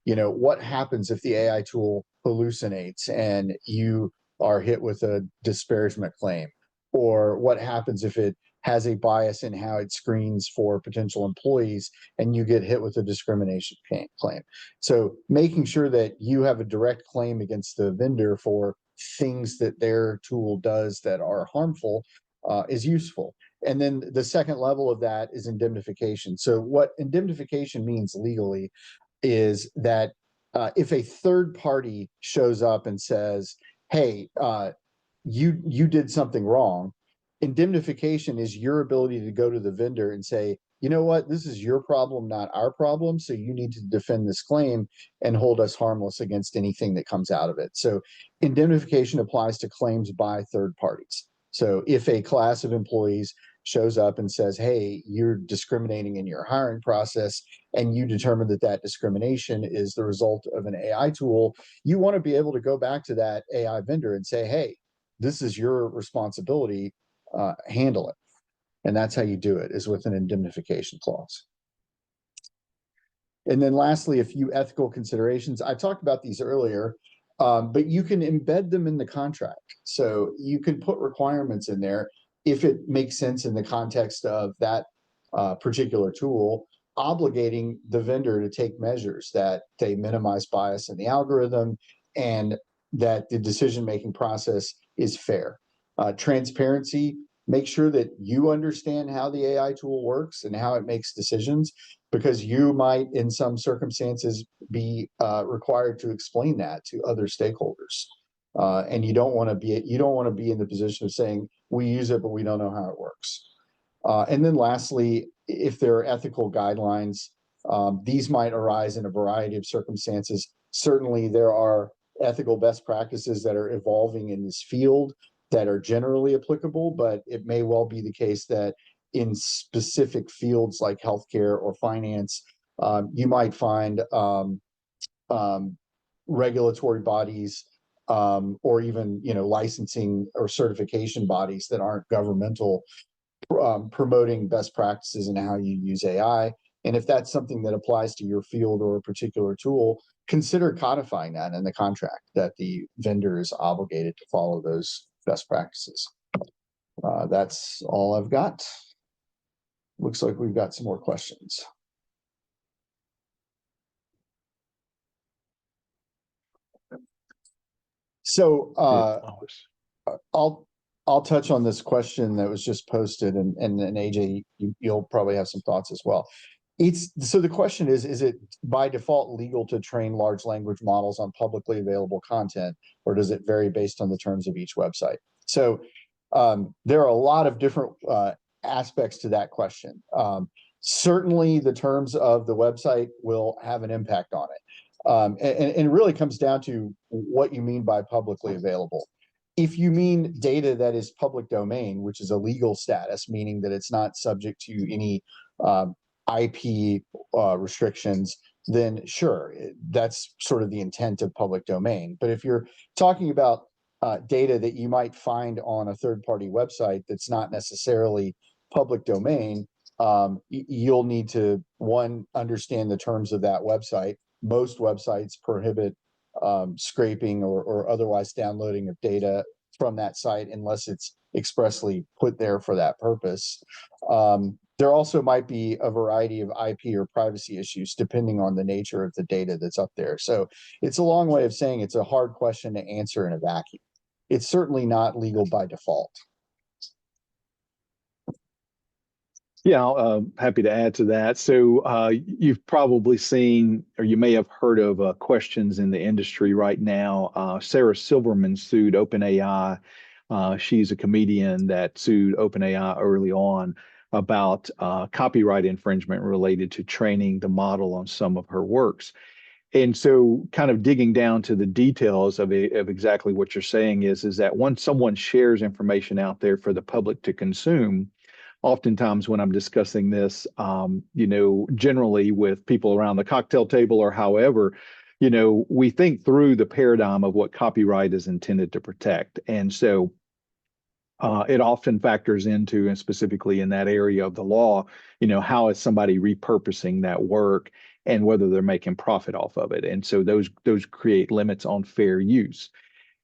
What happens if the AI tool hallucinates and you are hit with a disparagement claim, or what happens if it has a bias in how it screens for potential employees and you get hit with a discrimination claim. So making sure that you have a direct claim against the vendor for things that their tool does that are harmful is useful. And then the second level of that is indemnification. So what indemnification means legally is that if a third party shows up and says, hey, you did something wrong, indemnification is your ability to go to the vendor and say, you know what, this is your problem, not our problem. So you need to defend this claim and hold us harmless against anything that comes out of it. So indemnification applies to claims by third parties. So if a class of employees shows up and says, hey, you're discriminating in your hiring process, and you determine that that discrimination is the result of an AI tool, you want to be able to go back to that AI vendor and say, hey, this is your responsibility, handle it. And that's how you do it, is with an indemnification clause. And then lastly, a few ethical considerations. I talked about these earlier, but you can embed them in the contract. So you can put requirements in there if it makes sense in the context of that particular tool, obligating the vendor to take measures that they minimize bias in the algorithm and that the decision-making process is fair. Transparency, make sure that you understand how the AI tool works and how it makes decisions, because you might, in some circumstances, be required to explain that to other stakeholders. And you don't want to be in the position of saying, we use it, but we don't know how it works. And then lastly, if there are ethical guidelines, these might arise in a variety of circumstances. Certainly, there are ethical best practices that are evolving in this field that are generally applicable, but it may well be the case that in specific fields like healthcare or finance, you might find regulatory bodies or even licensing or certification bodies that aren't governmental promoting best practices in how you use AI. And if that's something that applies to your field or a particular tool, consider codifying that in the contract, that the vendor is obligated to follow those best practices. That's all I've got. Looks like we've got some more questions. So I'll touch on this question that was just posted, and AJ, you'll probably have some thoughts as well. So the question is it by default legal to train large language models on publicly available content, or does it vary based on the terms of each website? So there are a lot of different aspects to that question. Certainly the terms of the website will have an impact on it. And it really comes down to what you mean by publicly available. If you mean data that is public domain, which is a legal status, meaning that it's not subject to any IP restrictions, then sure, that's sort of the intent of public domain. But if you're talking about data that you might find on a third-party website that's not necessarily public domain, you'll need to, one, understand the terms of that website. Most websites prohibit scraping or otherwise downloading of data from that site unless it's expressly put there for that purpose. There also might be a variety of IP or privacy issues depending on the nature of the data that's up there. So it's a long way of saying it's a hard question to answer in a vacuum. It's certainly not legal by default. Yeah, happy to add to that. So you've probably seen, or you may have heard of questions in the industry right now. Sarah Silverman sued OpenAI. She's a comedian that sued OpenAI early on about copyright infringement related to training the model on some of her works. And so kind of digging down to the details of exactly what you're saying is that once someone shares information out there for the public to consume, oftentimes when I'm discussing this, generally with people around the cocktail table or however, we think through the paradigm of what copyright is intended to protect. And so it often factors into, and specifically in that area of the law, how is somebody repurposing that work and whether they're making profit off of it. And so those create limits on fair use.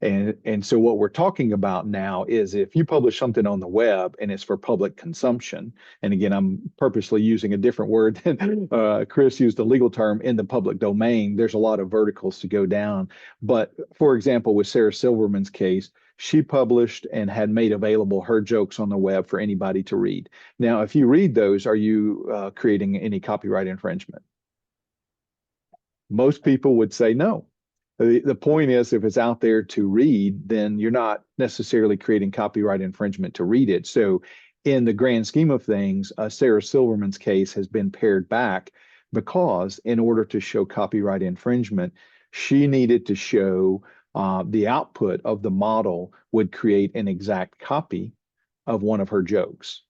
And so what we're talking about now is if you publish something on the web and it's for public consumption, and again, I'm purposely using a different word than Chris used, the legal term, in the public domain, there's a lot of verticals to go down. But for example, with Sarah Silverman's case, she published and had made available her jokes on the web for anybody to read. Now, if you read those, are you creating any copyright infringement? Most people would say no. The point is, if it's out there to read, then you're not necessarily creating copyright infringement to read it. So, in the grand scheme of things, Sarah Silverman's case has been pared back because, in order to show copyright infringement, she needed to show the output of the model would create an exact copy of one of her jokes.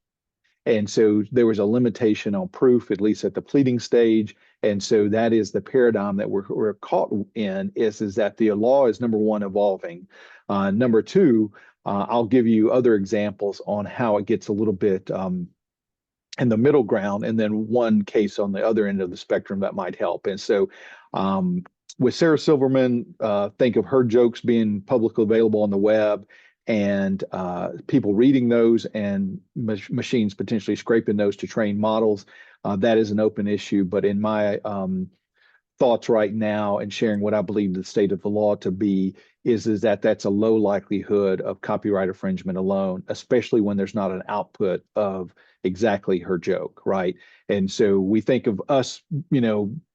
And so there was a limitation on proof, at least at the pleading stage. And so that is the paradigm that we're caught in is that the law is, number one, evolving. Number two, I'll give you other examples on how it gets a little bit in the middle ground, and then one case on the other end of the spectrum that might help. And so with Sarah Silverman, think of her jokes being publicly available on the web, and people reading those and machines potentially scraping those to train models. That is an open issue. But in my thoughts right now and sharing what I believe the state of the law to be is that that's a low likelihood of copyright infringement alone, especially when there's not an output of exactly her joke, right? And so we think of us,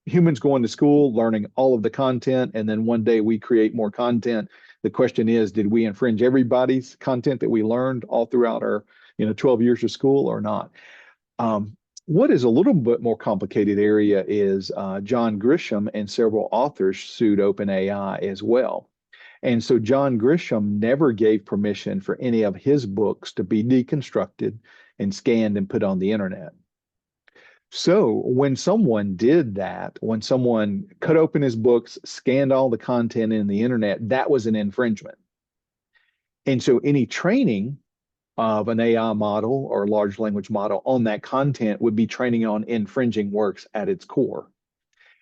humans going to school, learning all of the content, and then one day we create more content. The question is, did we infringe everybody's content that we learned all throughout our, 12 years of school or not? What is a little bit more complicated area is John Grisham and several authors sued OpenAI as well. And so John Grisham never gave permission for any of his books to be deconstructed and scanned and put on the internet. So when someone did that, when someone cut open his books, scanned all the content in the internet, that was an infringement. And so any training of an AI model or large language model on that content would be training on infringing works at its core.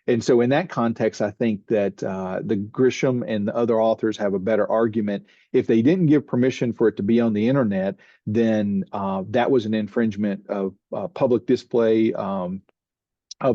And so in that context, I think that the Grisham and the other authors have a better argument. If they didn't give permission for it to be on the internet, then that was an infringement of public display of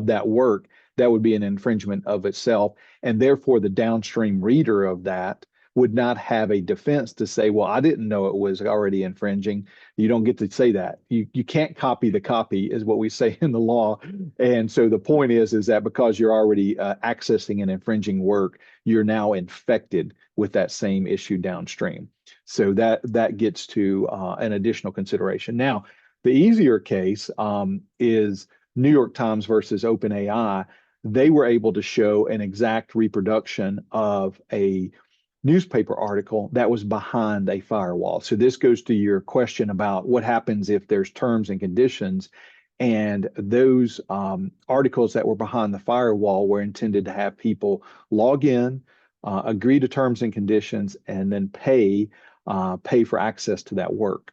that work. That would be an infringement of itself. And therefore, the downstream reader of that would not have a defense to say, well, I didn't know it was already infringing. You don't get to say that. You can't copy the copy is what we say in the law. And so the point is that because you're already accessing an infringing work, you're now infected with that same issue downstream. So that gets to an additional consideration. Now, the easier case is New York Times versus OpenAI. They were able to show an exact reproduction of a newspaper article that was behind a firewall. So this goes to your question about what happens if there's terms and conditions. And those articles that were behind the firewall were intended to have people log in, agree to terms and conditions, and then pay for access to that work.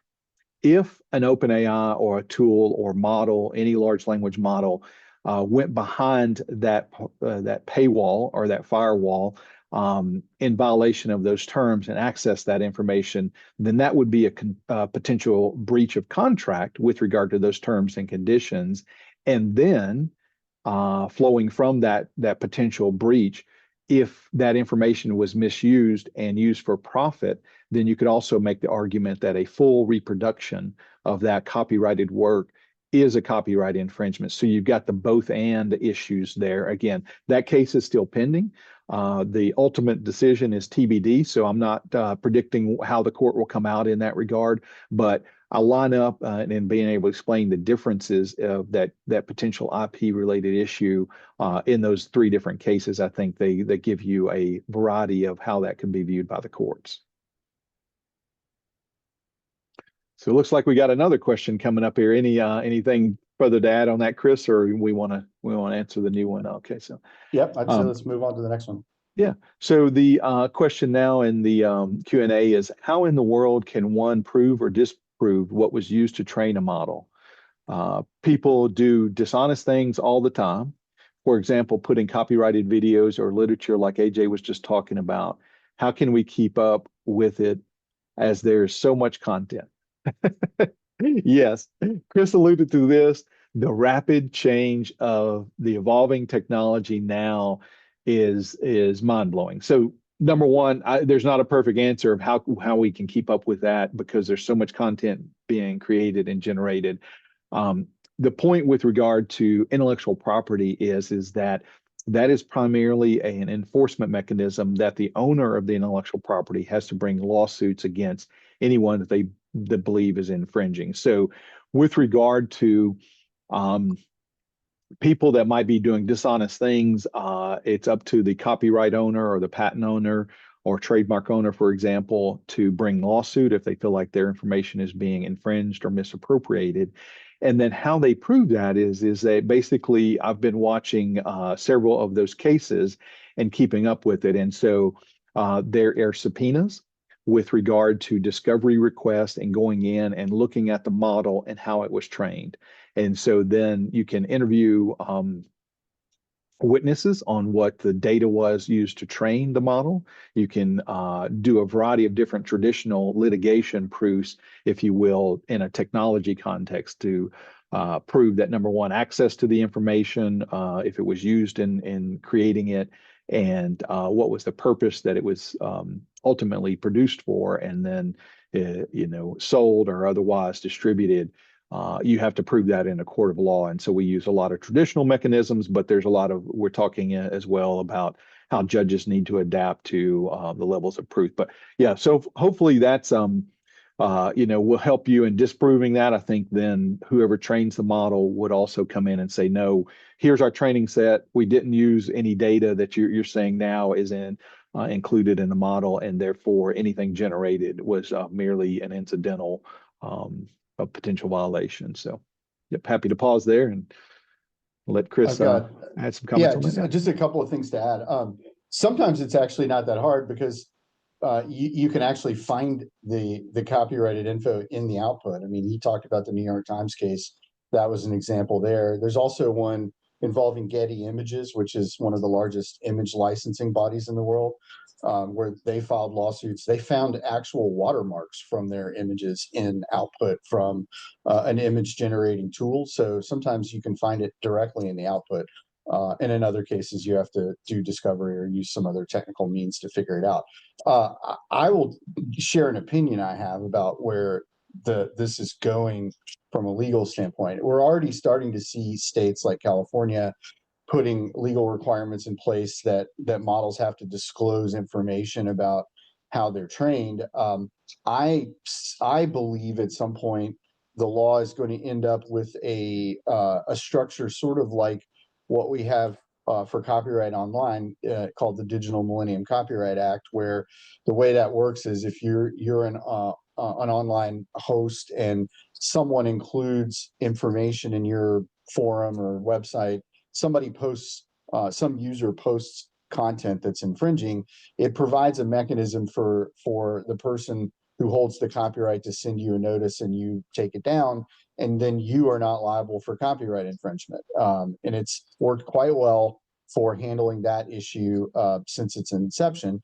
If an OpenAI or a tool or model, any large language model, went behind that paywall or that firewall in violation of those terms and access that information, then that would be a potential breach of contract with regard to those terms and conditions. And then flowing from that potential breach, if that information was misused and used for profit, then you could also make the argument that a full reproduction of that copyrighted work is a copyright infringement. So you've got the both and issues there. Again, that case is still pending. The ultimate decision is TBD, so I'm not predicting how the court will come out in that regard, but I'll line up and being able to explain the differences of that potential IP related issue in those three different cases. I think they give you a variety of how that can be viewed by the courts. So it looks like we got another question coming up here. Anything further to add on that, Chris, or we want to answer the new one? Okay, so Yep, I'd say let's move on to the next one. Yeah. So the question now in the Q&A is, how in the world can one prove or disprove what was used to train a model? People do dishonest things all the time. For example, putting copyrighted videos or literature like AJ was just talking about how can we keep up with it as there's so much content? Yes, Chris alluded to this. The rapid change of the evolving technology now is mind-blowing. So number one, there's not a perfect answer of how we can keep up with that because there's so much content being created and generated. The point with regard to intellectual property is that that is primarily an enforcement mechanism that the owner of the intellectual property has to bring lawsuits against anyone that they believe is infringing. So with regard to people that might be doing dishonest things, it's up to the copyright owner or the patent owner or trademark owner, for example, to bring lawsuit if they feel like their information is being infringed or misappropriated. And then how they prove that is that basically I've been watching several of those cases and keeping up with it. And so there are subpoenas with regard to discovery requests and going in and looking at the model and how it was trained. And so then you can interview witnesses on what the data was used to train the model. You can do a variety of different traditional litigation proofs, if you will, in a technology context to prove that, number one, access to the information, if it was used in creating it, and what was the purpose that it was ultimately produced for, and then sold or otherwise distributed. You have to prove that in a court of law. And so we use a lot of traditional mechanisms, but there's a lot of, we're talking as well about how judges need to adapt to the levels of proof. But yeah, so hopefully that's, will help you in disproving that. I think then whoever trains the model would also come in and say, no, here's our training set. We didn't use any data that you're saying now is included in the model, and therefore anything generated was merely an incidental a potential violation. So, yep, happy to pause there and let Chris add some comments on that. Just a couple of things to add. Sometimes it's actually not that hard because you can actually find the copyrighted info in the output. I mean, he talked about the New York Times case. That was an example there. There's also one involving Getty Images, which is one of the largest image licensing bodies in the world, where they filed lawsuits. They found actual watermarks from their images in output from an image generating tool. So sometimes you can find it directly in the output. And in other cases, you have to do discovery or use some other technical means to figure it out. I will share an opinion I have about where this is going from a legal standpoint. We're already starting to see states like California putting legal requirements in place that models have to disclose information about how they're trained. I believe at some point the law is going to end up with a structure sort of like what we have for copyright online, called the Digital Millennium Copyright Act, where the way that works is if you're an online host and someone includes information in your forum or website, somebody posts, some user posts content that's infringing, it provides a mechanism for the person who holds the copyright to send you a notice and you take it down, and then you are not liable for copyright infringement. And it's worked quite well for handling that issue since its inception.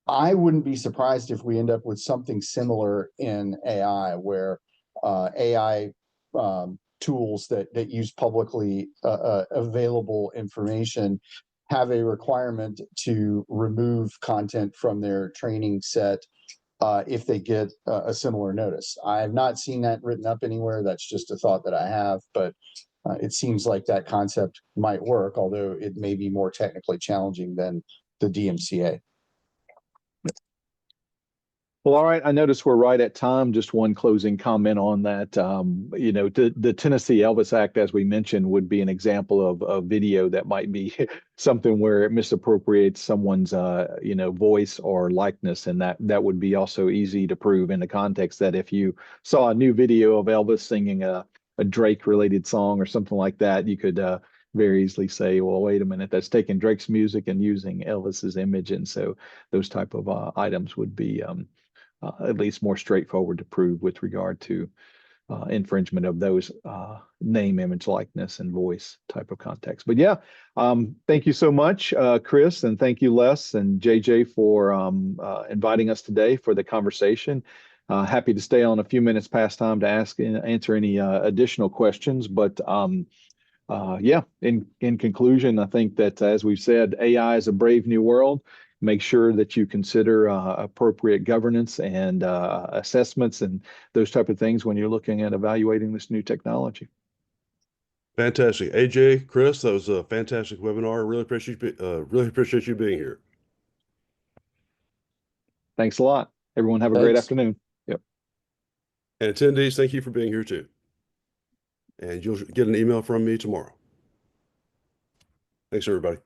I wouldn't be surprised if we end up with something similar in AI, where AI tools that use publicly available information have a requirement to remove content from their training set if they get a similar notice. I have not seen that written up anywhere. That's just a thought that I have, but it seems like that concept might work, although it may be more technically challenging than the DMCA. Well, all right. I notice we're right at time. Just one closing comment on that. The Tennessee Elvis Act, as we mentioned, would be an example of a video that might be something where it misappropriates someone's, voice or likeness, and that would be also easy to prove in the context that if you saw a new video of Elvis singing a Drake-related song or something like that, you could very easily say, well, wait a minute, that's taking Drake's music and using Elvis's image, and so those type of items would be at least more straightforward to prove with regard to infringement of those name, image, likeness, and voice type of context. But yeah, thank you so much, Chris, and thank you, Les and JJ, for inviting us today for the conversation. Happy to stay on a few minutes past time to answer any additional questions. But yeah, in conclusion, I think that as we've said, AI is a brave new world. Make sure that you consider appropriate governance and assessments and those type of things when you're looking at evaluating this new technology. Fantastic. AJ, Chris, that was a fantastic webinar. Really appreciate you being here. Thanks a lot. Everyone have a great Thanks. afternoon. Yep. And attendees, thank you for being here too. And you'll get an email from me tomorrow. Thanks, everybody.